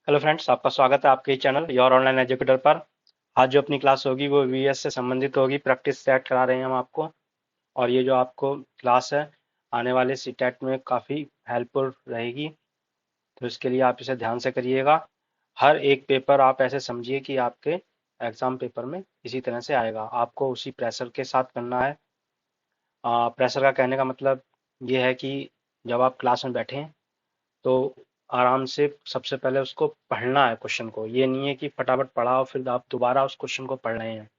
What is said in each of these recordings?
Hello friends, आपका स्वागत है आपके चैनल योर ऑनलाइन एजुकेटर पर। आज जो अपनी क्लास होगी वो वीएस से संबंधित होगी। प्रैक्टिस सेट करा रहे हैं हम आपको। और ये जो आपको क्लास है आने वाले सीटेट में काफ़ी हेल्पफुल रहेगी। तो इसके लिए आप इसे ध्यान से करिएगा। हर एक पेपर आप ऐसे समझिए कि आपके एग्जाम पेपर में इसी तरह से आएगा। आपको उसी प्रेशर के साथ करना है। प्रेशर का कहने का मतलब ये है कि जब आप क्लास में बैठें तो आराम से सबसे पहले उसको पढ़ना है क्वेश्चन को। ये नहीं है कि फटाफट पढ़ा और फिर आप दोबारा उस क्वेश्चन को पढ़ रहे हैं।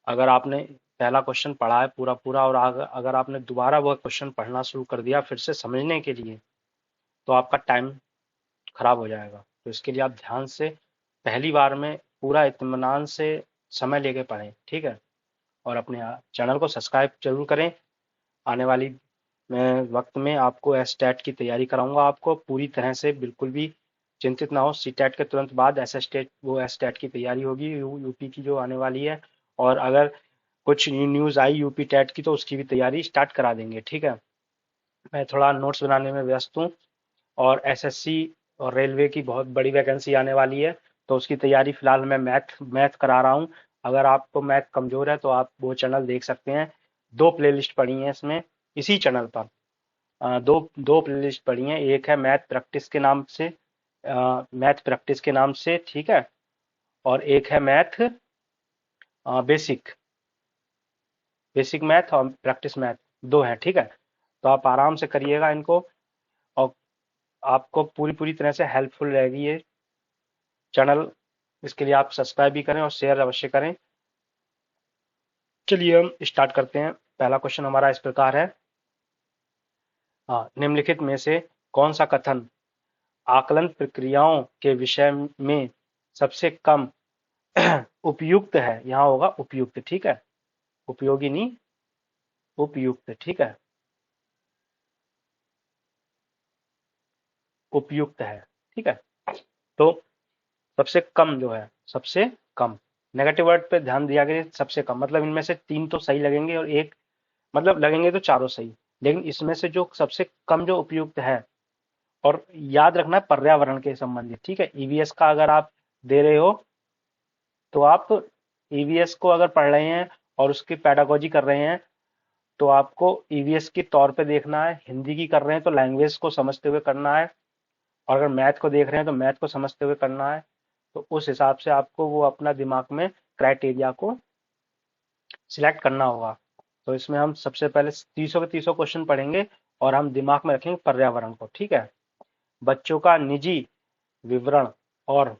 अगर आपने पहला क्वेश्चन पढ़ा है पूरा पूरा और अगर आपने दोबारा वह क्वेश्चन पढ़ना शुरू कर दिया फिर से समझने के लिए, तो आपका टाइम खराब हो जाएगा। तो इसके लिए आप ध्यान से पहली बार में पूरा इत्मीनान से समय लेके पढ़ें, ठीक है। और अपने चैनल को सब्सक्राइब जरूर करें। आने वाली मैं वक्त में आपको एसटेट की तैयारी कराऊंगा। आपको पूरी तरह से बिल्कुल भी चिंतित ना हो। सीटेट के तुरंत बाद एसएसटेट वो एसटेट की तैयारी होगी यूपी की जो आने वाली है। और अगर कुछ न्यूज़ आई यूपी टेट की तो उसकी भी तैयारी स्टार्ट करा देंगे, ठीक है। मैं थोड़ा नोट्स बनाने में व्यस्त हूँ। और एसएससी और रेलवे की बहुत बड़ी वैकेंसी आने वाली है, तो उसकी तैयारी फिलहाल मैं मैथ मैथ करा रहा हूँ। अगर आपको मैथ कमजोर है तो आप वो चैनल देख सकते हैं। दो प्लेलिस्ट पड़ी हैं इसमें, इसी चैनल पर। दो दो प्लेलिस्ट पड़ी हैं। एक है मैथ प्रैक्टिस के नाम से, ठीक है। और एक है मैथ बेसिक बेसिक मैथ और प्रैक्टिस मैथ। दो हैं, ठीक है। तो आप आराम से करिएगा इनको। और आपको पूरी पूरी तरह से हेल्पफुल रहेगी ये चैनल। इसके लिए आप सब्सक्राइब भी करें और शेयर अवश्य करें। चलिए हम स्टार्ट करते हैं। पहला क्वेश्चन हमारा इस प्रकार है। निम्नलिखित में से कौन सा कथन आकलन प्रक्रियाओं के विषय में सबसे कम उपयुक्त है। यहाँ होगा उपयुक्त, ठीक है। उपयोगी नहीं, उपयुक्त, ठीक है। उपयुक्त है, ठीक है। तो सबसे कम जो है, सबसे कम नेगेटिव वर्ड पे ध्यान दिया गया। सबसे कम मतलब इनमें से तीन तो सही लगेंगे और एक, मतलब लगेंगे तो चारों सही। लेकिन इसमें से जो सबसे कम जो उपयुक्त है, और याद रखना है पर्यावरण के संबंधित, ठीक है। ईवीएस का अगर आप दे रहे हो तो आप ईवीएस को अगर पढ़ रहे हैं और उसकी पेडागोजी कर रहे हैं तो आपको ईवीएस के तौर पे देखना है। हिंदी की कर रहे हैं तो लैंग्वेज को समझते हुए करना है। और अगर मैथ को देख रहे हैं तो मैथ को समझते हुए करना है। तो उस हिसाब से आपको वो अपना दिमाग में क्राइटेरिया को सिलेक्ट करना होगा। तो इसमें हम सबसे पहले 300 के 300 क्वेश्चन पढ़ेंगे और हम दिमाग में रखेंगे पर्यावरण को, ठीक है। बच्चों का निजी विवरण और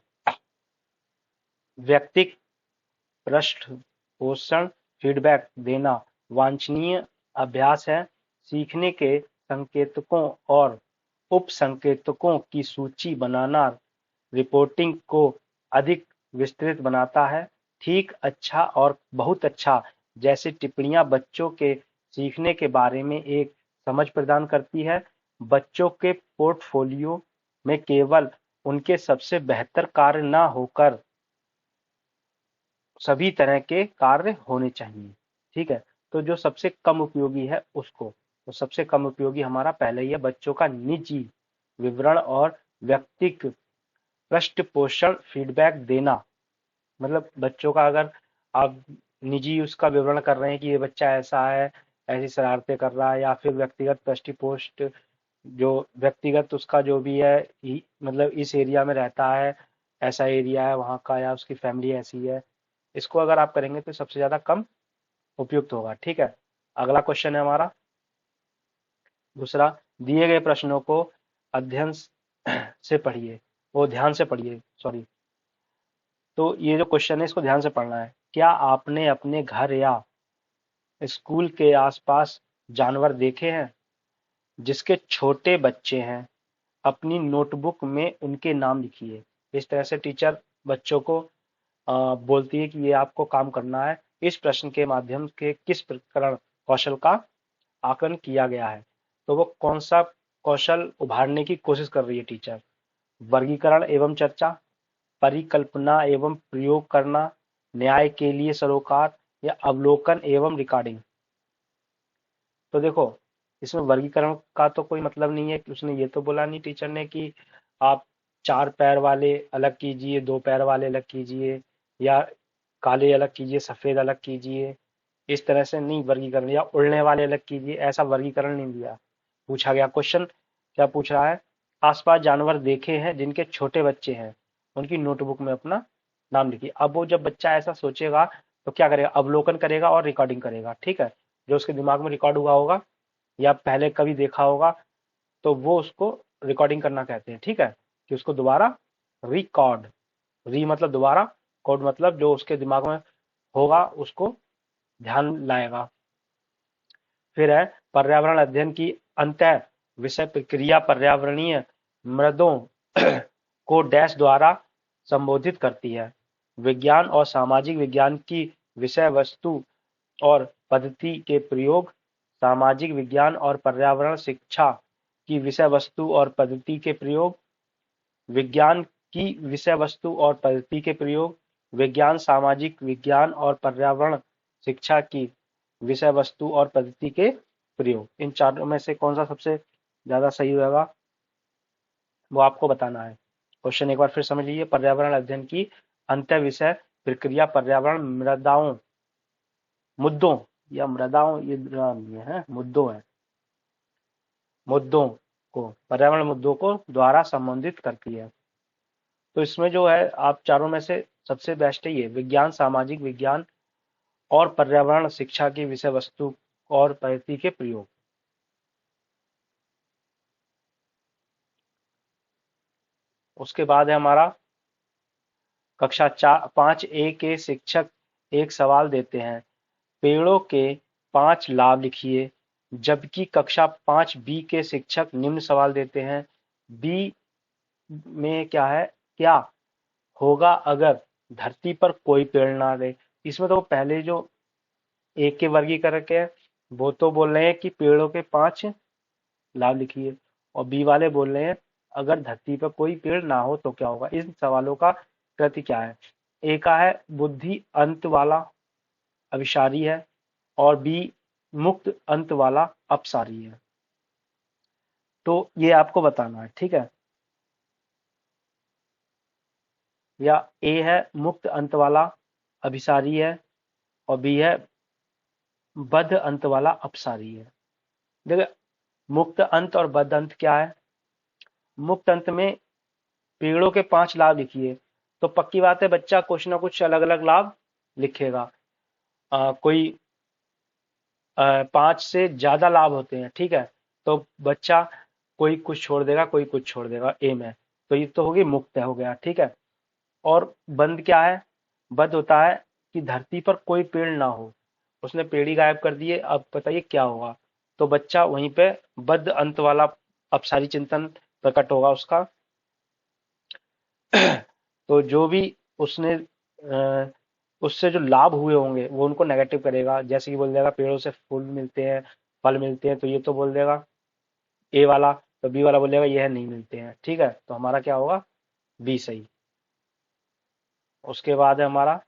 व्यक्तिगत पृष्ठ पोषण फीडबैक देना वांछनीय अभ्यास है। सीखने के संकेतकों और उप संकेतकों की सूची बनाना रिपोर्टिंग को अधिक विस्तृत बनाता है। ठीक, अच्छा और बहुत अच्छा जैसी टिप्पणियां बच्चों के सीखने के बारे में एक समझ प्रदान करती है। बच्चों के पोर्टफोलियो में केवल उनके सबसे बेहतर कार्य न होकर सभी तरह के कार्य होने चाहिए, ठीक है। तो जो सबसे कम उपयोगी है उसको, तो सबसे कम उपयोगी हमारा पहले ही है बच्चों का निजी विवरण और व्यक्तिगत पृष्ठ पोषण फीडबैक देना। मतलब बच्चों का अगर आप निजी उसका विवरण कर रहे हैं कि ये बच्चा ऐसा है, ऐसी शरारतें कर रहा है, या फिर व्यक्तिगत पृष्ठ पोस्ट जो व्यक्तिगत उसका जो भी है मतलब इस एरिया में रहता है, ऐसा एरिया है वहाँ का, या उसकी फैमिली ऐसी है, इसको अगर आप करेंगे तो सबसे ज्यादा कम उपयुक्त होगा, ठीक है। अगला क्वेश्चन है हमारा दूसरा। दिए गए प्रश्नों को अध्ययन से पढ़िए, वो ध्यान से पढ़िए, सॉरी। तो ये जो क्वेश्चन है इसको ध्यान से पढ़ना है। क्या आपने अपने घर या स्कूल के आसपास जानवर देखे हैं जिसके छोटे बच्चे हैं? अपनी नोटबुक में उनके नाम लिखिए। इस तरह से टीचर बच्चों को बोलती है कि ये आपको काम करना है। इस प्रश्न के माध्यम के किस प्रकरण कौशल का आकलन किया गया है? तो वो कौन सा कौशल उभारने की कोशिश कर रही है टीचर? वर्गीकरण एवं चर्चा, परिकल्पना एवं प्रयोग करना, न्याय के लिए सरोकार, या अवलोकन एवं रिकॉर्डिंग। तो देखो, इसमें वर्गीकरण का तो कोई मतलब नहीं है कि उसने ये तो बोला नहीं टीचर ने कि आप 4 पैर वाले अलग कीजिए, 2 पैर वाले अलग कीजिए, या काले अलग कीजिए, सफेद अलग कीजिए, इस तरह से नहीं वर्गीकरण, या उड़ने वाले अलग कीजिए, ऐसा वर्गीकरण नहीं दिया। पूछा गया क्वेश्चन क्या पूछ रहा है, आसपास जानवर देखे हैं जिनके छोटे बच्चे हैं, उनकी नोटबुक में अपना नाम लिखिए। अब वो जब बच्चा ऐसा सोचेगा तो क्या करेगा, अवलोकन करेगा और रिकॉर्डिंग करेगा, ठीक है। जो उसके दिमाग में रिकॉर्ड हुआ होगा या पहले कभी देखा होगा, तो वो उसको रिकॉर्डिंग करना कहते हैं, ठीक है। कि उसको दोबारा रिकॉर्ड, री मतलब दोबारा, कोड मतलब जो उसके दिमाग में होगा उसको ध्यान लाएगा। फिर है पर्यावरण अध्ययन की अंत विषय प्रक्रिया पर्यावरणीय मृदों को डैश द्वारा संबोधित करती है। विज्ञान और सामाजिक विज्ञान की विषय वस्तु और पद्धति के प्रयोग, सामाजिक विज्ञान और पर्यावरण शिक्षा की विषय वस्तु और पद्धति के प्रयोग, विज्ञान की विषय वस्तु और पद्धति के प्रयोग, विज्ञान सामाजिक विज्ञान और पर्यावरण शिक्षा की विषय वस्तु और पद्धति के प्रयोग। इन चारों में से कौन सा सबसे ज्यादा सही होगा वो आपको बताना है। क्वेश्चन एक बार फिर समझ लीजिए, पर्यावरण अध्ययन की अंत्य विषय प्रक्रिया पर्यावरण मृदाओं मुद्दों, या मृदाओं ये है, मुद्दों है, मुद्दों को, पर्यावरण मुद्दों को द्वारा संबोधित करती है। तो इसमें जो है आप चारों में से सबसे बेस्ट है ये विज्ञान सामाजिक विज्ञान और पर्यावरण शिक्षा की विषय वस्तु और पद्धति के प्रयोग। उसके बाद है हमारा कक्षा 5A के शिक्षक एक सवाल देते हैं, पेड़ों के 5 लाभ लिखिए। जबकि कक्षा 5B के शिक्षक निम्न सवाल देते हैं, बी में क्या है, क्या होगा अगर धरती पर कोई पेड़ ना रहे। इसमें तो पहले जो एक के वर्गीकरण के वो तो बोल रहे हैं कि पेड़ों के 5 लाभ लिखिए, और बी वाले बोल रहे हैं अगर धरती पर कोई पेड़ ना हो तो क्या होगा। इन सवालों का कृति क्या है, ए का है बुद्धि अंत वाला अभिसारी है, और बी मुक्त अंत वाला अपसारी है। तो ये आपको बताना है, ठीक है। या ए है मुक्त अंत वाला अभिसारी है, और बी है बद्ध अंत वाला अपसारी है। देखिए मुक्त अंत और बद्ध अंत क्या है, मुक्त अंत में पेड़ों के 5 लाभ लिखिए, तो पक्की बात है बच्चा कुछ ना कुछ अलग अलग लाभ लिखेगा। कोई 5 से ज्यादा लाभ होते हैं, ठीक है। तो बच्चा कोई कुछ छोड़ देगा, कोई कुछ छोड़ देगा ए में, तो ये तो होगी मुक्त हो गया, ठीक है। और बंद क्या है, बंद होता है कि धरती पर कोई पेड़ ना हो, उसने पेड़ ही गायब कर दिए, अब बताइए क्या होगा। तो बच्चा वहीं पे बद्ध अंत वाला अपसारी चिंतन प्रकट होगा उसका। तो जो भी उसने उससे जो लाभ हुए होंगे वो उनको नेगेटिव करेगा, जैसे कि बोल देगा पेड़ों से फूल मिलते हैं, फल मिलते हैं, तो ये तो बोल देगा ए वाला, तो बी वाला बोलेगा यह नहीं मिलते हैं, ठीक है। तो हमारा क्या होगा, बी सही। उसके बाद है हमारा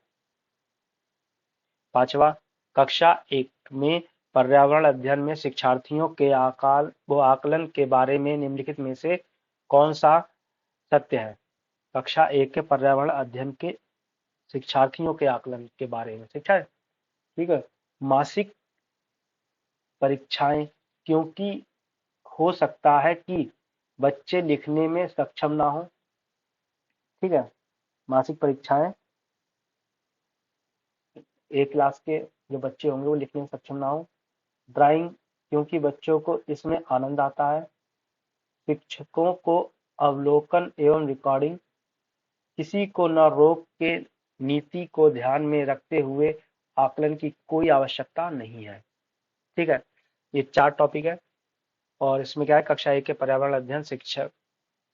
5वां, कक्षा 1 में पर्यावरण अध्ययन में शिक्षार्थियों के आकाल व आकलन के बारे में निम्नलिखित में से कौन सा सत्य है। कक्षा 1 के पर्यावरण अध्ययन के शिक्षार्थियों के आकलन के बारे में शिक्षा है, ठीक है। मासिक परीक्षाएं, क्योंकि हो सकता है कि बच्चे लिखने में सक्षम ना हो, ठीक है। मासिक परीक्षाएं, एक क्लास के जो बच्चे होंगे वो लिखने में सक्षम ना हो। ड्राइंग, क्योंकि बच्चों को इसमें आनंद आता है। शिक्षकों को अवलोकन एवं रिकॉर्डिंग, किसी को न रोक के नीति को ध्यान में रखते हुए आकलन की कोई आवश्यकता नहीं है, ठीक है। ये 4 टॉपिक है, और इसमें क्या है, कक्षा 1 के पर्यावरण अध्ययन शिक्षक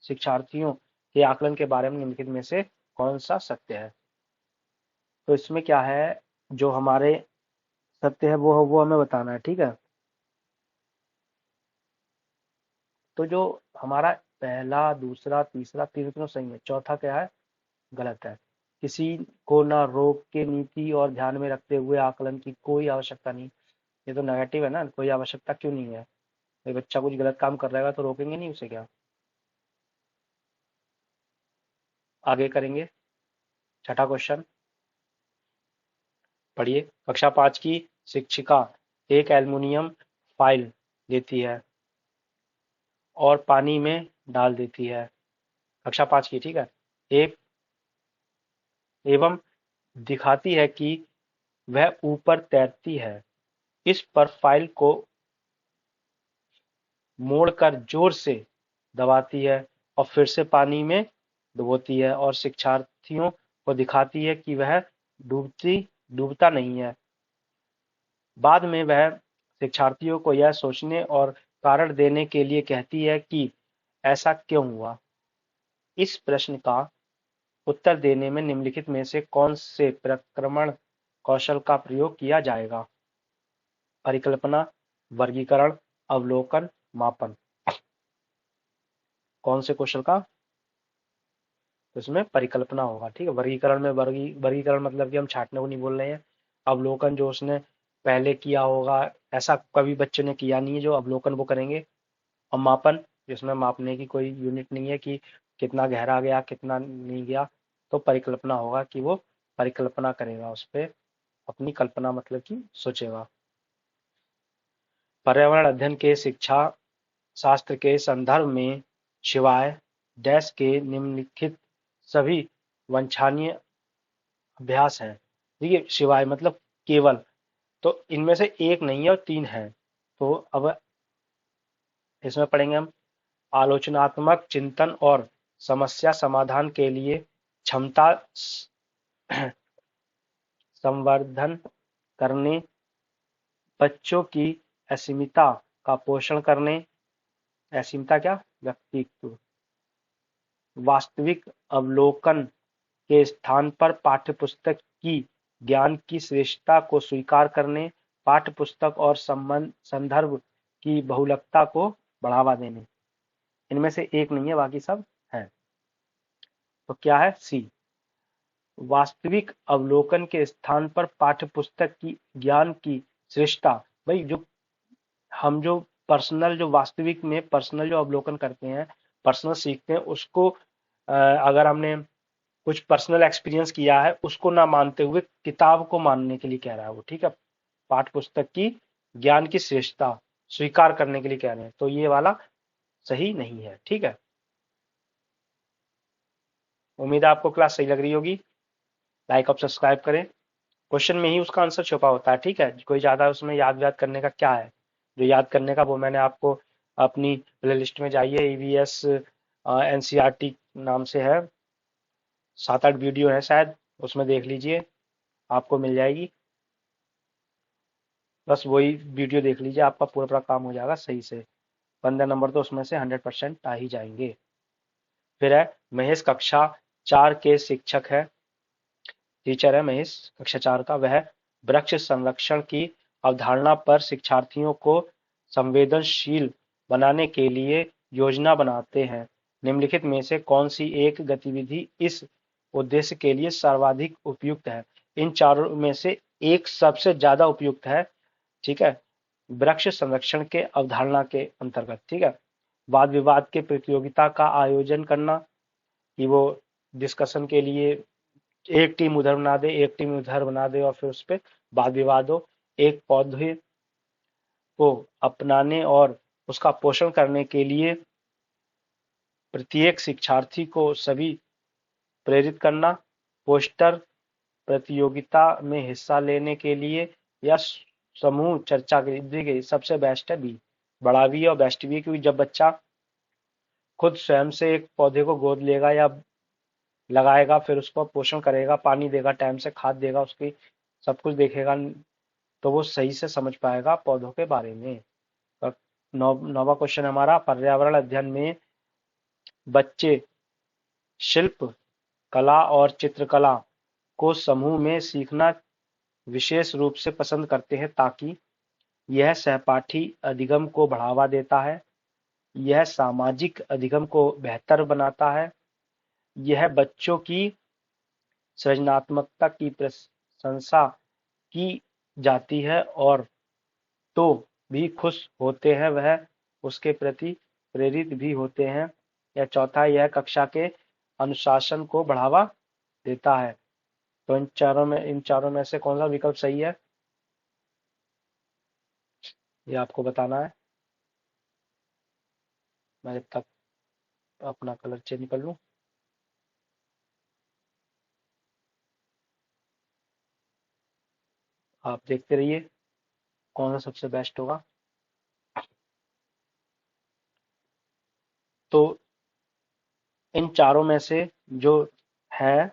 शिक्षार्थियों के आकलन के बारे में निम्नलिखित में से कौन सा सत्य है। तो इसमें क्या है, जो हमारे सत्य है वो हमें बताना है, ठीक है। तो जो हमारा पहला दूसरा तीसरा तीनों सही है, चौथा क्या है, गलत है। किसी को ना रोक के नीति और ध्यान में रखते हुए आकलन की कोई आवश्यकता नहीं, ये तो नेगेटिव है ना, कोई आवश्यकता क्यों नहीं है। भाई बच्चा कुछ गलत काम कर रहा है तो रोकेंगे नहीं उसे क्या। आगे करेंगे। छठा क्वेश्चन पढ़िए। कक्षा 5 की शिक्षिका एक एल्युमिनियम फाइल लेती है और पानी में डाल देती है। कक्षा 5 की, ठीक है। एक एवं दिखाती है कि वह ऊपर तैरती है। इस पर फाइल को मोड़कर जोर से दबाती है और फिर से पानी में डुबोती है और शिक्षार्थियों को दिखाती है कि वह डूबता नहीं है। बाद में वह शिक्षार्थियों को यह सोचने और कारण देने के लिए कहती है कि ऐसा क्यों हुआ। इस प्रश्न का उत्तर देने में निम्नलिखित में से कौन से प्रक्रमण कौशल का प्रयोग किया जाएगा? परिकल्पना, वर्गीकरण, अवलोकन, मापन। कौन से कौशल का? तो इसमें परिकल्पना होगा, ठीक है। वर्गीकरण में वर्गीकरण मतलब कि हम छांटने को नहीं बोल रहे हैं। अवलोकन जो उसने पहले किया होगा, ऐसा कभी बच्चे ने किया नहीं है जो अवलोकन वो करेंगे। और मापन, जिसमें मापने की कोई यूनिट नहीं है कि कितना गहरा गया कितना नहीं गया, तो परिकल्पना होगा कि वो परिकल्पना करेगा, उस पर अपनी कल्पना मतलब कि सोचेगा। पर्यावरण अध्ययन के शिक्षा शास्त्र के संदर्भ में शिवाय डैश के निम्नलिखित सभी वांछनीय अभ्यास हैं। देखिए, शिवाय मतलब केवल, तो इनमें से एक नहीं है और तीन है। तो अब इसमें पढ़ेंगे हम। आलोचनात्मक चिंतन और समस्या समाधान के लिए क्षमता संवर्धन करने, बच्चों की असीमिता का पोषण करने। असीमिता क्या? व्यक्तित्व। वास्तविक अवलोकन के स्थान पर पाठ्यपुस्तक की ज्ञान की श्रेष्ठता को स्वीकार करने, पाठ्यपुस्तक और संदर्भ की बहुलकता को बढ़ावा देने। इनमें से एक नहीं है, बाकी सब है। तो क्या है? सी। वास्तविक अवलोकन के स्थान पर पाठ्यपुस्तक की ज्ञान की श्रेष्ठता। भाई, जो पर्सनल, जो वास्तविक में पर्सनल जो अवलोकन करते हैं, पर्सनल सीखते हैं, उसको अगर हमने कुछ पर्सनल एक्सपीरियंस किया है उसको ना मानते हुए किताब को मानने के लिए कह रहा है वो, ठीक है। पाठ्य पुस्तक की ज्ञान की श्रेष्ठता स्वीकार करने के लिए कह रहे हैं, तो ये वाला सही नहीं है, ठीक है। उम्मीद है आपको क्लास सही लग रही होगी। लाइक और सब्सक्राइब करें। क्वेश्चन में ही उसका आंसर छुपा होता है, ठीक है। कोई ज्यादा उसमें याद करने का क्या है? जो याद करने का वो मैंने आपको अपनी प्ले लिस्ट में जाइए, ईवीएस एनसीईआरटी नाम से है, 7-8 वीडियो है शायद, उसमें देख लीजिए, आपको मिल जाएगी। बस वही वीडियो देख लीजिए, आपका पूरा पूरा काम हो जाएगा सही से। 15 नंबर तो उसमें से 100% आ ही जाएंगे। फिर है महेश, कक्षा 4 के शिक्षक है, टीचर है महेश, कक्षा 4 का। वह वृक्ष संरक्षण की अवधारणा पर शिक्षार्थियों को संवेदनशील बनाने के लिए योजना बनाते हैं। निम्नलिखित में से कौन सी एक गतिविधि इस उद्देश्य के लिए सर्वाधिक उपयुक्त है? इन चारों में से एक सबसे ज्यादा उपयुक्त है, ठीक है। वृक्ष संरक्षण के अवधारणा के अंतर्गत, ठीक है। वाद विवाद के प्रतियोगिता का आयोजन करना, कि वो डिस्कशन के लिए एक टीम उधर बना दे, एक टीम उधर बना दे और फिर उस पर वाद विवाद हो। एक पौधे को अपनाने और उसका पोषण करने के लिए प्रत्येक शिक्षार्थी को सभी प्रेरित करना। पोस्टर प्रतियोगिता में हिस्सा लेने के लिए या समूह चर्चा के लिए सबसे बेस्ट है बी, बड़ा भी और बेस्ट भी, क्योंकि जब बच्चा खुद स्वयं से एक पौधे को गोद लेगा या लगाएगा, फिर उसको पोषण करेगा, पानी देगा, टाइम से खाद देगा, उसकी सब कुछ देखेगा, तो वो सही से समझ पाएगा पौधों के बारे में। नौवां क्वेश्चन हमारा, पर्यावरण अध्ययन में बच्चे शिल्प कला और चित्रकला को समूह में सीखना विशेष रूप से पसंद करते हैं, ताकि यह सहपाठी अधिगम को बढ़ावा देता है, यह सामाजिक अधिगम को बेहतर बनाता है, यह बच्चों की सृजनात्मकता की प्रशंसा की जाती है और तो भी खुश होते हैं, वह उसके प्रति प्रेरित भी होते हैं। या चौथा, यह कक्षा के अनुशासन को बढ़ावा देता है। तो इन चारों में से कौन सा विकल्प सही है, ये आपको बताना है। मैं जब तक अपना कलर चेंज कर लूं। आप देखते रहिए कौन सा सबसे बेस्ट होगा। तो इन चारों में से जो है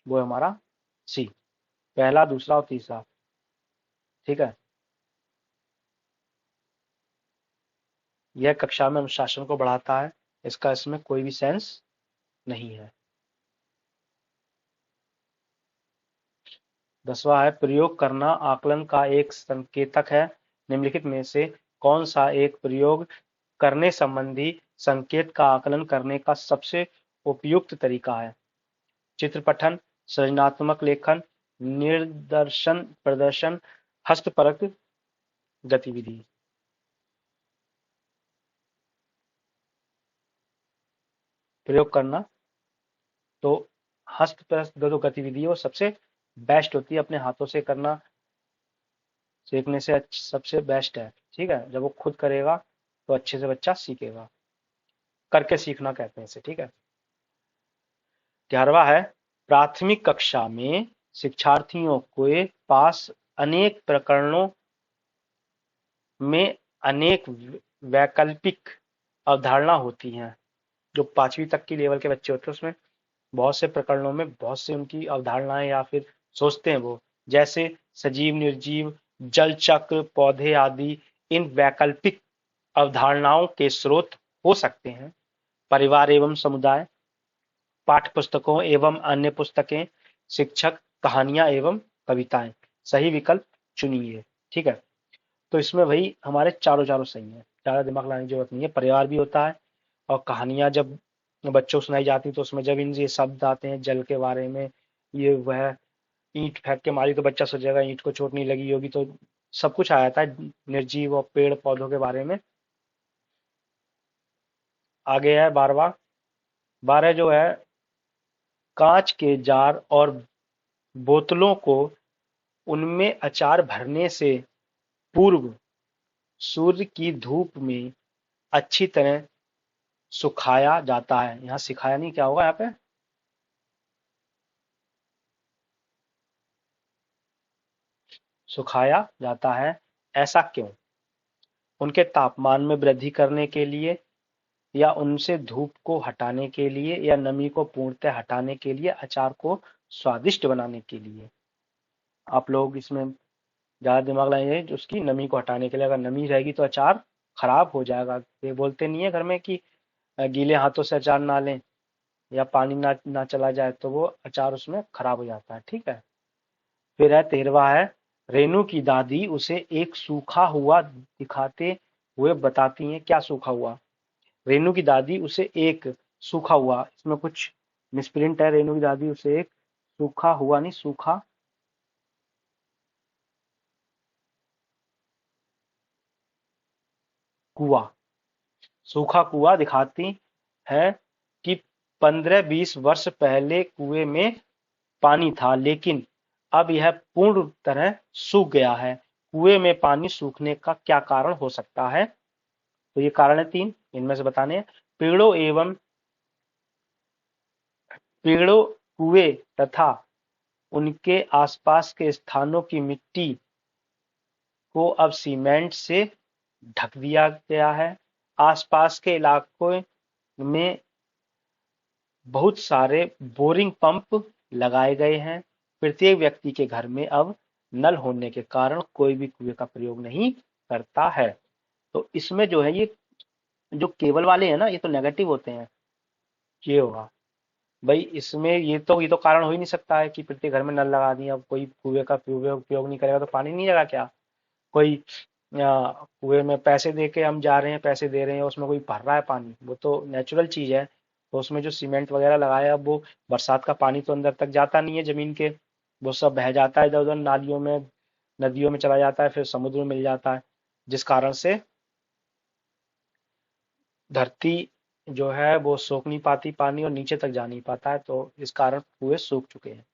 वो है हमारा सी, पहला, दूसरा और तीसरा। ठीक है। यह कक्षा में अनुशासन को बढ़ाता है, इसका इसमें कोई भी सेंस नहीं है। 10वां है, प्रयोग करना आकलन का एक संकेतक है। निम्नलिखित में से कौन सा एक प्रयोग करने संबंधी संकेत का आकलन करने का सबसे उपयुक्त तरीका है? चित्रपठन, सृजनात्मक लेखन, निर्दर्शन प्रदर्शन, हस्तपरक गतिविधि। प्रयोग करना, तो हस्तपरक जो गतिविधि है वो सबसे बेस्ट होती है, अपने हाथों से करना सीखने से सबसे बेस्ट है। ठीक है, जब वो खुद करेगा तो अच्छे से बच्चा सीखेगा, करके सीखना कहते हैं इसे। ठीक है। 11वां है, प्राथमिक कक्षा में शिक्षार्थियों के पास अनेक प्रकरणों में अनेक वैकल्पिक अवधारणा होती हैं। जो 5वीं तक की लेवल के बच्चे होते हैं उसमें बहुत से प्रकरणों में बहुत से उनकी अवधारणाएं या फिर सोचते हैं वो, जैसे सजीव, निर्जीव, जल चक्र, पौधे आदि। इन वैकल्पिक अवधारणाओं के स्रोत हो सकते हैं परिवार एवं समुदाय, पाठ्य पुस्तकों एवं अन्य पुस्तकें, शिक्षक, कहानियां एवं कविताएं। सही विकल्प चुनिए। ठीक है। तो इसमें भाई हमारे चारों चारों सही है, ज्यादा दिमाग लगाने की जरूरत नहीं है। परिवार भी होता है, और कहानियां जब बच्चों को सुनाई जाती तो उसमें जब इन ये शब्द आते हैं जल के बारे में, ये वह, ईंट फेंक के मारी तो बच्चा सोचेगा ईंट को चोट नहीं लगी होगी, तो सब कुछ आ जाता है निर्जीव और पेड़ पौधों के बारे में। आगे है 12वां। 12 जो है, कांच के जार और बोतलों को उनमें अचार भरने से पूर्व सूर्य की धूप में अच्छी तरह सुखाया जाता है। यहाँ सिखाया नहीं, क्या होगा यहाँ पे? सुखाया जाता है। ऐसा क्यों? उनके तापमान में वृद्धि करने के लिए, या उनसे धूप को हटाने के लिए, या नमी को पूर्णतः हटाने के लिए, अचार को स्वादिष्ट बनाने के लिए। आप लोग इसमें ज्यादा दिमाग लगाइए, जो उसकी नमी को हटाने के लिए। अगर नमी रहेगी तो अचार खराब हो जाएगा। ये बोलते नहीं है घर में कि गीले हाथों से अचार ना लें, या पानी ना ना चला जाए तो वो अचार उसमें खराब हो जाता है। ठीक है। फिर है 13वां है, रेनू की दादी उसे एक सूखा हुआ दिखाते हुए बताती हैं। क्या सूखा हुआ? रेनू की दादी उसे एक सूखा हुआ, इसमें कुछ मिसप्रिंट है। रेनू की दादी उसे एक सूखा हुआ नहीं, सूखा कुआ, सूखा कुआ दिखाती है कि 15-20 वर्ष पहले कुएं में पानी था, लेकिन अब यह पूर्ण तरह सूख गया है। कुएं में पानी सूखने का क्या कारण हो सकता है? तो ये कारण है 3, इनमें से बताने हैं। पेड़ों एवं पेड़ों, कुएं तथा उनके आसपास के स्थानों की मिट्टी को अब सीमेंट से ढक दिया गया है। आसपास के इलाकों में बहुत सारे बोरिंग पंप लगाए गए हैं। प्रत्येक व्यक्ति के घर में अब नल होने के कारण कोई भी कुएं का प्रयोग नहीं करता है। तो इसमें जो है, ये जो केबल वाले हैं ना, ये तो नेगेटिव होते हैं। ये होगा भाई इसमें, ये तो कारण हो ही नहीं सकता है कि प्रत्येक घर में नल लगा दिए, अब कोई कुएं का उपयोग नहीं करेगा तो पानी नहीं लगा क्या? कोई कुएं में पैसे दे के हम जा रहे हैं, पैसे दे रहे हैं, उसमें कोई भर रहा है पानी, वो तो नेचुरल चीज है। तो उसमें जो सीमेंट वगैरह लगाया, अब वो बरसात का पानी तो अंदर तक जाता नहीं है जमीन के, वो सब बह जाता है इधर उधर नालियों में, नदियों में चला जाता है, फिर समुद्र में मिल जाता है, जिस कारण से धरती जो है वो सोख नहीं पाती पानी और नीचे तक जा नहीं पाता है, तो इस कारण कुएं सूख चुके हैं।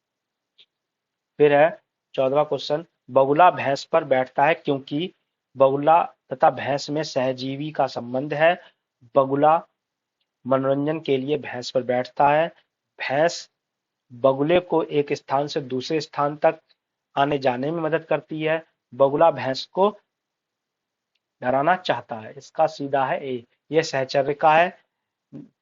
फिर है 14वां क्वेश्चन, बगुला भैंस पर बैठता है क्योंकि बगुला तथा भैंस में सहजीवी का संबंध है। बगुला मनोरंजन के लिए भैंस पर बैठता है। भैंस बगुले को एक स्थान से दूसरे स्थान तक आने जाने में मदद करती है। बगुला भैंस को डराना चाहता है। इसका सीधा है ए। यह सहचर्य का है।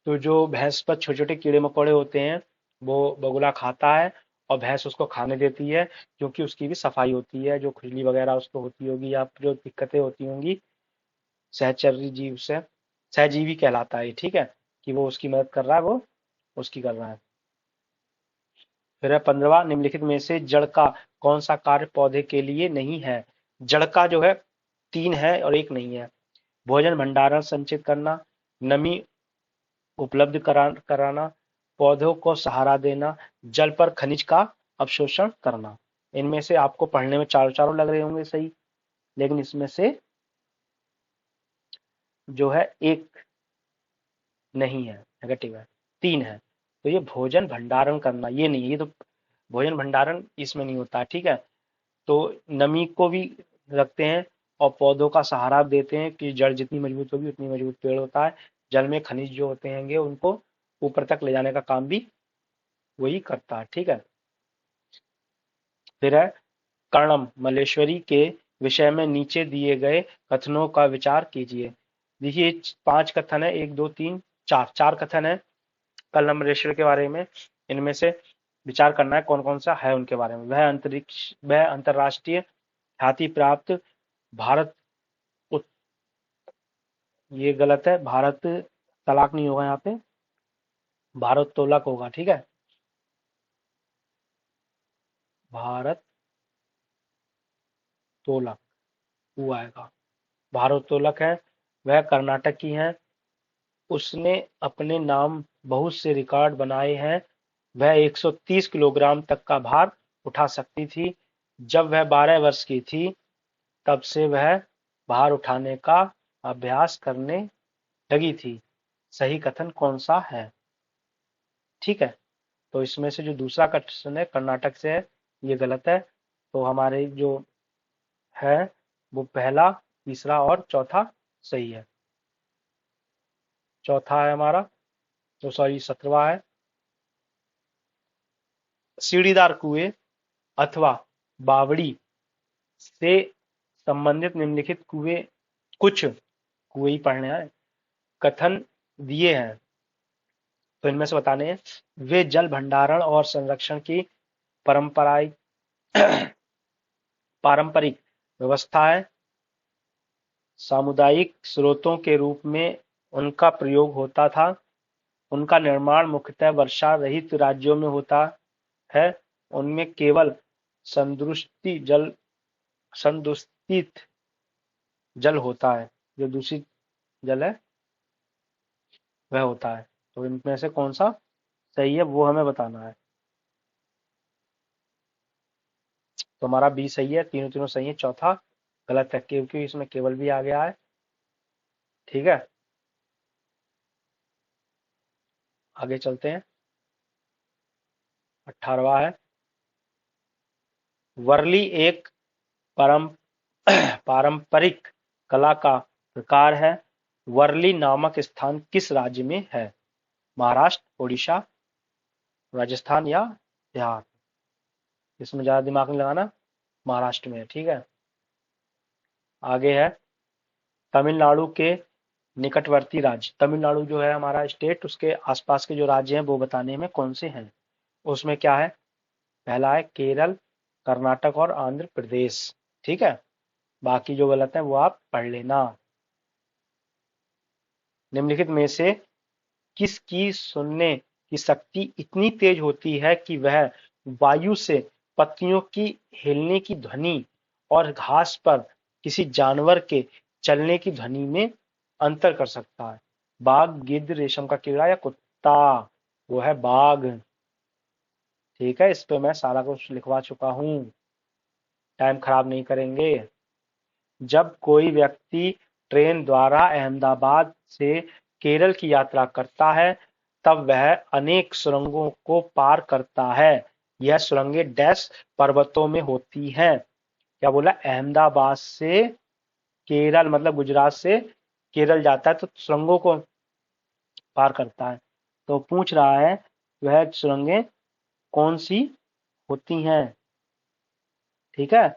तो जो भैंस पर छोटे छोटे कीड़े मकोड़े होते हैं वो बगुला खाता है और भैंस उसको खाने देती है, क्योंकि उसकी भी सफाई होती है, जो खुजली वगैरह उसको होती होगी या जो दिक्कतें होती होंगी, सहचर्य जीव से सहजीवी कहलाता है। ठीक है, कि वो उसकी मदद कर रहा है, वो उसकी कर रहा है। फिर है 15वां, निम्नलिखित में से जड़ का कौन सा कार्य पौधे के लिए नहीं है। जड़ का जो है 3 है और 1 नहीं है। भोजन भंडारण संचित करना, नमी उपलब्ध कराना, पौधों को सहारा देना, जल पर खनिज का अवशोषण करना। इनमें से आपको पढ़ने में चारों चारों लग रहे होंगे सही, लेकिन इसमें से जो है 1 नहीं है, नेगेटिव है, 3 है। तो ये भोजन भंडारण करना ये नहीं है, ये तो भोजन भंडारण इसमें नहीं होता है। ठीक है, तो नमी को भी रखते हैं और पौधों का सहारा देते हैं कि जड़ जितनी मजबूत होगी उतनी मजबूत पेड़ होता है। जल में खनिज जो होते हैं उनको ऊपर तक ले जाने का काम भी वही करता है। ठीक है, फिर है कर्णम मल्लेश्वरी के विषय में नीचे दिए गए कथनों का विचार कीजिए। देखिए 5 कथन है, 1 2 3 4, 4 कथन है कर्णम मल्लेश्वरी के बारे में। इनमें से विचार करना है कौन कौन सा है उनके बारे में। वह अंतरराष्ट्रीय ख्याति प्राप्त भारत ये गलत है, भारत तलाक नहीं होगा यहाँ पे, भारतोलक होगा। ठीक है, भारत तोलक वो आएगा, भारतोलक है। वह कर्नाटक की है। उसने अपने नाम बहुत से रिकॉर्ड बनाए हैं। वह 130 किलोग्राम तक का भार उठा सकती थी। जब वह 12 वर्ष की थी तब से वह भार उठाने का अभ्यास करने लगी थी। सही कथन कौन सा है? ठीक है, तो इसमें से जो दूसरा क्वेश्चन है कर्नाटक से है, ये गलत है। तो हमारे जो है वो पहला, तीसरा और चौथा सही है। चौथा है हमारा, तो सॉरी 17वां है, सीढ़ीदार कुएं अथवा बावड़ी से संबंधित निम्नलिखित कुएं कुछ कुएं ही पढ़ने हैं कथन दिए हैं, तो इनमें से बताने हैं। वे जल भंडारण और संरक्षण की परंपराई पारंपरिक व्यवस्था है। सामुदायिक स्रोतों के रूप में उनका प्रयोग होता था। उनका निर्माण मुख्यतः वर्षा रहित राज्यों में होता है। उनमें केवल संदुष्टि जल संदुष्टित जल होता है, जो दूषित जल है वह होता है। तो इनमें से कौन सा सही है वो हमें बताना है। तो हमारा बी सही है, तीनों तीनों सही है, चौथा गलत है क्योंकि इसमें केवल भी आ गया है। ठीक है, आगे चलते हैं। 18वां है, वर्ली एक परम पारंपरिक कला का प्रकार है। वर्ली नामक स्थान किस राज्य में है? महाराष्ट्र, उड़ीसा, राजस्थान या बिहार? इसमें ज्यादा दिमाग नहीं लगाना, महाराष्ट्र में है। ठीक है, आगे है तमिलनाडु के निकटवर्ती राज्य। तमिलनाडु जो है हमारा स्टेट, उसके आसपास के जो राज्य हैं वो बताने में कौन से हैं। उसमें क्या है, पहला है केरल, कर्नाटक और आंध्र प्रदेश। ठीक है, बाकी जो गलत है वो आप पढ़ लेना। निम्नलिखित में से किसकी सुनने की शक्ति इतनी तेज होती है कि वह वायु से पत्तियों की हिलने की ध्वनि और घास पर किसी जानवर के चलने की ध्वनि में अंतर कर सकता है? बाघ, गिद्ध, रेशम का कीड़ा या कुत्ता? वो है बाघ। ठीक है, इस पे मैं सारा कुछ लिखवा चुका हूँ, टाइम खराब नहीं करेंगे। जब कोई व्यक्ति ट्रेन द्वारा अहमदाबाद से केरल की यात्रा करता है तब वह अनेक सुरंगों को पार करता है। यह सुरंगें डैश पर्वतों में होती हैं। क्या बोला? अहमदाबाद से केरल मतलब गुजरात से केरल जाता है तो सुरंगों को पार करता है। तो पूछ रहा है वह सुरंगें कौन सी होती हैं। ठीक है,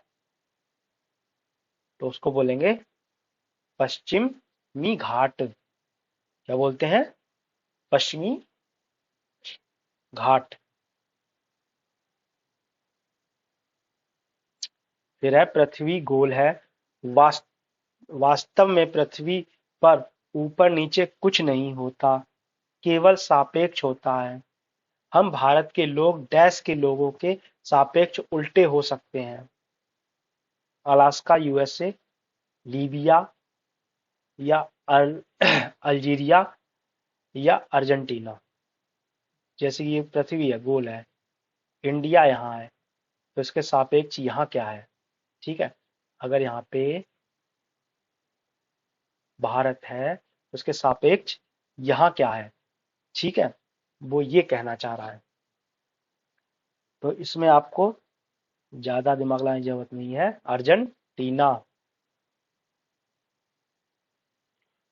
तो उसको बोलेंगे पश्चिमी घाट। क्या बोलते हैं? पश्चिमी घाट। फिर है पृथ्वी गोल है। वास्तव में पृथ्वी पर ऊपर नीचे कुछ नहीं होता, केवल सापेक्ष होता है। हम भारत के लोग डैश के लोगों के सापेक्ष उल्टे हो सकते हैं। अलास्का यूएसए, लीबिया या अल्जीरिया या अर्जेंटीना। जैसे ये पृथ्वी है, गोल है, इंडिया यहाँ है, तो इसके सापेक्ष यहाँ क्या है? ठीक है, अगर यहाँ पे भारत है तो उसके सापेक्ष यहाँ क्या है? ठीक है, वो ये कहना चाह रहा है। तो इसमें आपको ज्यादा दिमाग लगाने की जरूरत नहीं है। अर्जेंटीना।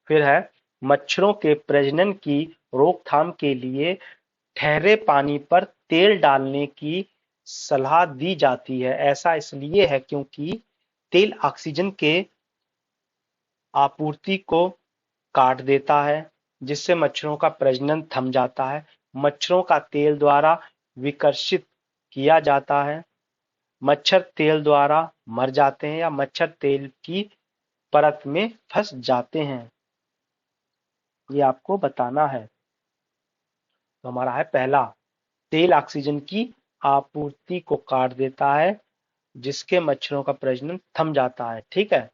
फिर है मच्छरों के प्रजनन की रोकथाम के लिए ठहरे पानी पर तेल डालने की सलाह दी जाती है। ऐसा इसलिए है क्योंकि तेल ऑक्सीजन के आपूर्ति को काट देता है, जिससे मच्छरों का प्रजनन थम जाता है। मच्छरों का तेल द्वारा विकर्षित किया जाता है। मच्छर तेल द्वारा मर जाते हैं या मच्छर तेल की परत में फंस जाते हैं। ये आपको बताना है। तो हमारा है पहला, तेल ऑक्सीजन की आपूर्ति को काट देता है, जिसके मच्छरों का प्रजनन थम जाता है। ठीक है,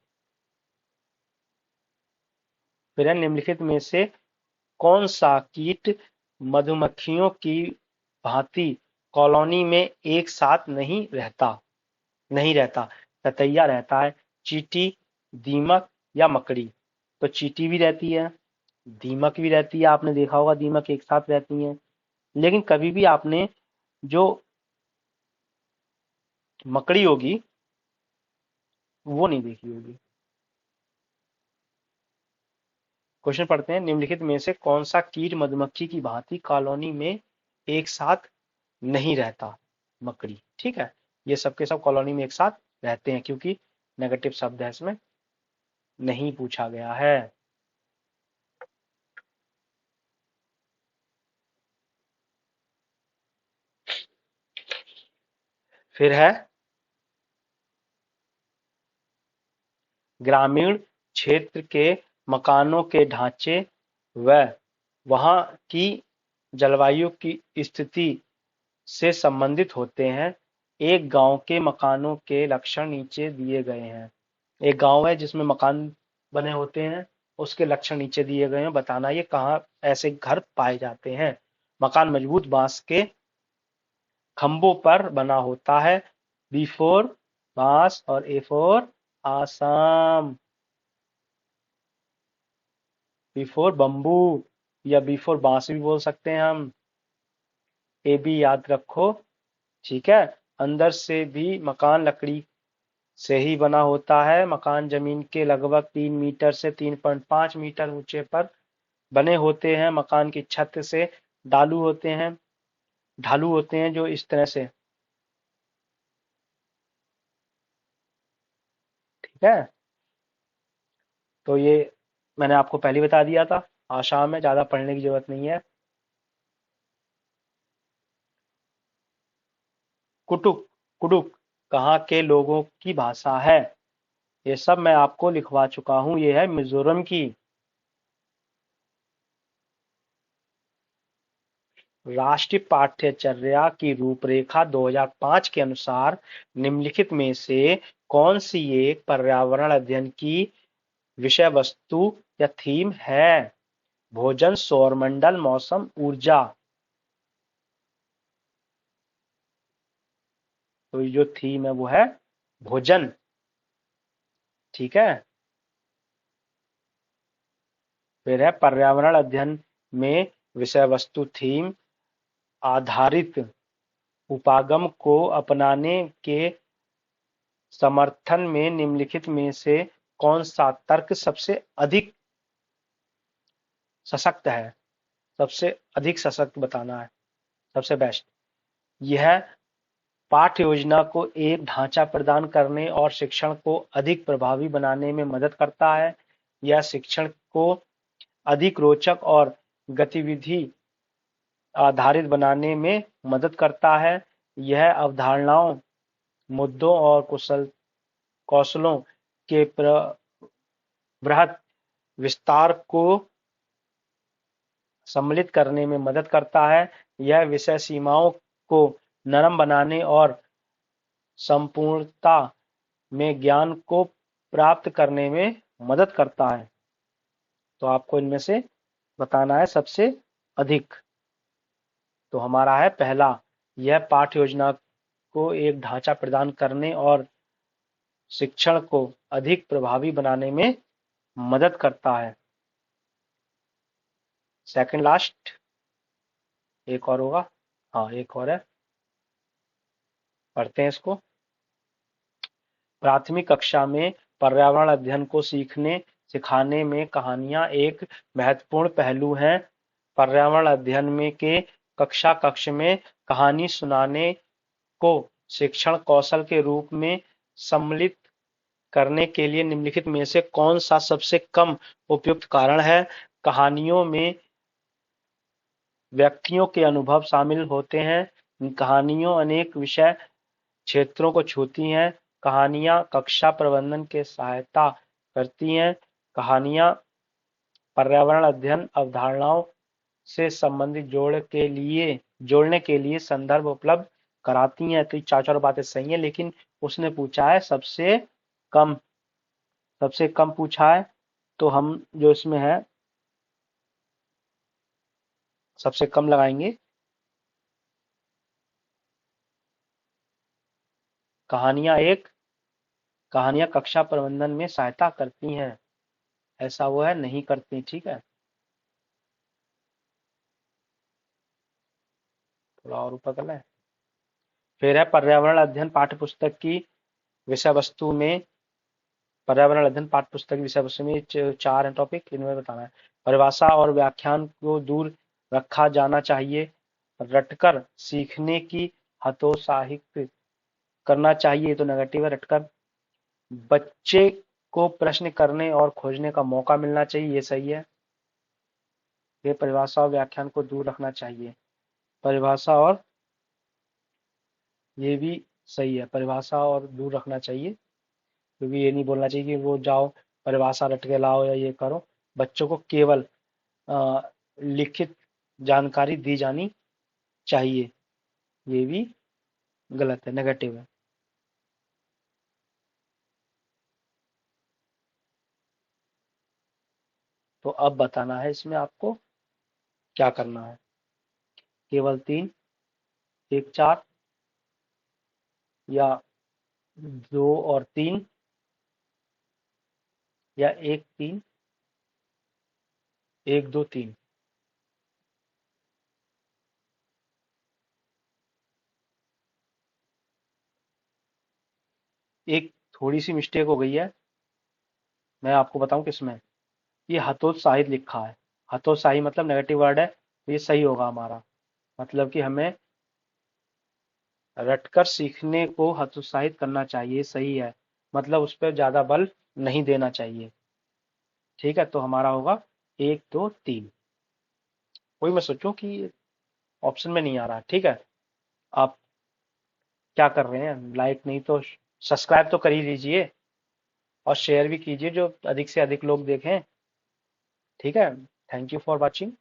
फिर है निम्नलिखित में से कौन सा कीट मधुमक्खियों की भांति कॉलोनी में एक साथ नहीं रहता? ततैया रहता है, चींटी, दीमक या मकड़ी। तो चींटी भी रहती है, दीमक भी रहती है, आपने देखा होगा दीमक एक साथ रहती हैं। लेकिन कभी भी आपने जो मकड़ी होगी वो नहीं देखी होगी। क्वेश्चन पढ़ते हैं, निम्नलिखित में से कौन सा कीट मधुमक्खी की भांति कॉलोनी में एक साथ नहीं रहता? मकड़ी। ठीक है, ये सबके सब कॉलोनी में एक साथ रहते हैं क्योंकि नेगेटिव शब्द है, इसमें नहीं पूछा गया है। फिर है ग्रामीण क्षेत्र के मकानों के ढांचे व वहां की जलवायु की स्थिति से संबंधित होते हैं। एक गांव के मकानों के लक्षण नीचे दिए गए हैं। एक गांव है जिसमें मकान बने होते हैं, उसके लक्षण नीचे दिए गए हैं। बताना ये कहाँ ऐसे घर पाए जाते हैं। मकान मजबूत बांस के खंभों पर बना होता है। बी फोर बांस और A four Assam. B four bamboo या बी फोर बांस भी बोल सकते हैं हम। ए भी याद रखो। ठीक है, अंदर से भी मकान लकड़ी से ही बना होता है। मकान जमीन के लगभग 3 मीटर से 3.5 मीटर ऊंचे पर बने होते हैं। मकान की छत से ढालू होते हैं ढालू होते हैं जो इस तरह से। ठीक है, तो ये मैंने आपको पहले बता दिया था। आसाम में ज्यादा पढ़ने की जरूरत नहीं है। कुटुक कुडुक कहाँ के लोगों की भाषा है? ये सब मैं आपको लिखवा चुका हूँ। ये है मिजोरम की। राष्ट्रीय पाठ्यचर्या की रूपरेखा 2005 के अनुसार निम्नलिखित में से कौन सी एक पर्यावरण अध्ययन की विषय वस्तु या थीम है? भोजन, सौरमंडल, मौसम, ऊर्जा। तो ये जो थीम है वो है भोजन। ठीक है, फिर है पर्यावरण अध्ययन में विषय वस्तु थीम आधारित उपागम को अपनाने के समर्थन में निम्नलिखित में से कौन सा तर्क सबसे अधिक सशक्त है? सबसे अधिक सशक्त बताना है, सबसे बेस्ट। यह पाठ्य योजना को एक ढांचा प्रदान करने और शिक्षण को अधिक प्रभावी बनाने में मदद करता है। यह शिक्षण को अधिक रोचक और गतिविधि आधारित बनाने में मदद करता है। यह अवधारणाओं, मुद्दों और कौशलों के बृहत विस्तार को सम्मिलित करने में मदद करता है। यह विषय सीमाओं को नरम बनाने और संपूर्णता में ज्ञान को प्राप्त करने में मदद करता है। तो आपको इनमें से बताना है सबसे अधिक। तो हमारा है पहला, यह पाठ्य योजना को एक ढांचा प्रदान करने और शिक्षण को अधिक प्रभावी बनाने में मदद करता है। सेकंड लास्ट, एक और होगा, हाँ एक और है, पढ़ते हैं इसको। प्राथमिक कक्षा में पर्यावरण अध्ययन को सीखने सिखाने में कहानियां एक महत्वपूर्ण पहलू हैं। पर्यावरण अध्ययन में के कक्ष में कहानी सुनाने को शिक्षण कौशल के रूप में सम्मिलित करने के लिए निम्नलिखित में से कौन सा सबसे कम उपयुक्त कारण है? कहानियों में व्यक्तियों के अनुभव शामिल होते हैं। कहानियों अनेक विषय क्षेत्रों को छूती हैं। कहानियां कक्षा प्रबंधन के सहायता करती हैं। कहानियां पर्यावरण अध्ययन अवधारणाओं से संबंधित जोड़ने के लिए संदर्भ उपलब्ध कराती हैं। तो चार बातें सही हैं, लेकिन उसने पूछा है सबसे कम पूछा है। तो हम जो इसमें है सबसे कम लगाएंगे। कहानियां कक्षा प्रबंधन में सहायता करती हैं, ऐसा वो है नहीं करती। ठीक है, थोड़ा और ऊपर करना है। फिर है पर्यावरण अध्ययन पाठ्य पुस्तक की विषय वस्तु में चार है टॉपिक, इनमें बताना है। परिभाषा और व्याख्यान को दूर रखा जाना चाहिए। रटकर सीखने की हतोत्साहित करना चाहिए, तो नेगेटिव है रटकर। बच्चे को प्रश्न करने और खोजने का मौका मिलना चाहिए, ये सही है। ये परिभाषा और व्याख्यान को दूर रखना चाहिए, परिभाषा और ये भी सही है, परिभाषा और दूर रखना चाहिए, क्योंकि ये नहीं बोलना चाहिए कि वो जाओ परिभाषा रट के लाओ या ये करो। बच्चों को केवल लिखित जानकारी दी जानी चाहिए, ये भी गलत है, नेगेटिव है। तो अब बताना है इसमें आपको क्या करना है। केवल 3, 1 4 या 2 और 3 या 1 3 1 2 3। एक थोड़ी सी मिस्टेक हो गई है, मैं आपको बताऊं किसमें। ये हतोत्साहित लिखा है, हतोत्साही मतलब नेगेटिव वर्ड है, तो ये सही होगा हमारा। मतलब कि हमें रटकर सीखने को हतोत्साहित करना चाहिए, सही है। मतलब उस पर ज्यादा बल नहीं देना चाहिए। ठीक है, तो हमारा होगा 1 2 3। वही मैं सोचूं कि ऑप्शन में नहीं आ रहा। ठीक है, आप क्या कर रहे हैं, लाइक नहीं तो सब्सक्राइब तो कर ही लीजिए और शेयर भी कीजिए, जो अधिक से अधिक लोग देखें। ठीक है, थैंक यू फॉर वॉचिंग।